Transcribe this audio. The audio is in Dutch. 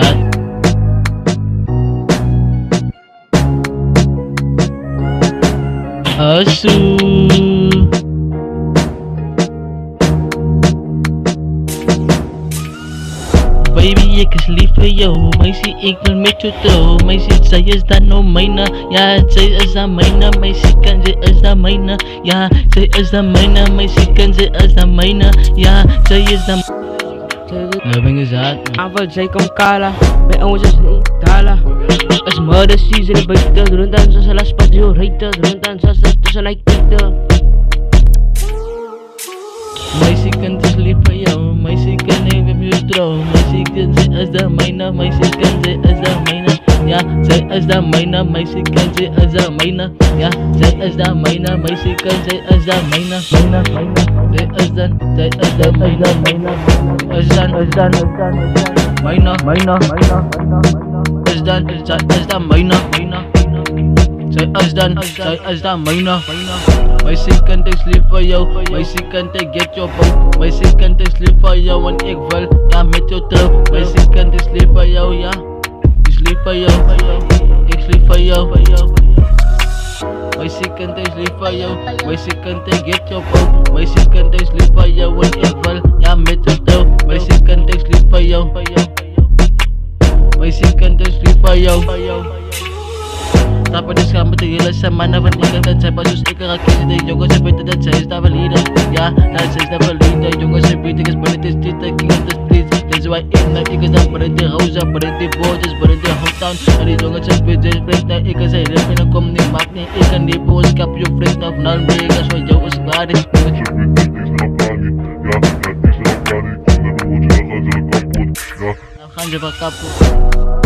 zat. Asu. Baby, ik is lief voor jou. Meisje, ik wil met jou trouwen. Meisje, zij is dan nou mijne. Ja, zij is dan mijne. Meisje, kan zij is dan mijne. Ja, zij is dan mijne. Meisje, kan zij is dan mijne. Ja, zij is dan. Ben je zat? Aanval, zij komt kala. Bij ons is niet dala. Als mother season in buiten. Doen dan zoals las pas die rijden. Doen dan zoals dat tussen lijkt kijken. Meisje, kan is lief voor jou. Meisje, kan ik met jou trouwen. Meisje, kan zij is dan mijne. Meisje, kan zij is dan mijne. Ja, zij is dan mijne. Meisje, kan zij is dan mijne. Ja, zij is dan mijne. Meisje, kan zij is dan mijne. Zij is dan mijne. Is dan mijne. Is dan mijne. Zij is dan mijne. Meisje, kan ik lief voor jou. Meisje, kan ik get your boat. Meisje, kan ik lief voor jou. Want ik wil ja met jou trouw. Meisje, kan ik lief voor jou, ja. Ik lief voor jou. Ik lief voor jou. Meisje, kan ik lief voor jou. Meisje, kan ik get your boat. Meisje, kan ik lief voor jou. Want ik wil ja met jou trouw. Meisje, kan ik lief voor jou. Meisje, kan ik lief voor jou. Tapos dis kamu tinggal sama na vertical dan saya pasus ikarakis de jongo sa pita dan saya sta valida. Yeah, that says the valida. Jongo sa pita kas palitis tita king of the streets. That's why in na ikas na parente rosa, parente borges, parente hometown. Ani jongo sa pita friend na ikas ay rep na kom ni mak ni ikan di po skap your friend na nal mega so yo us body. Nakanja pa kapo.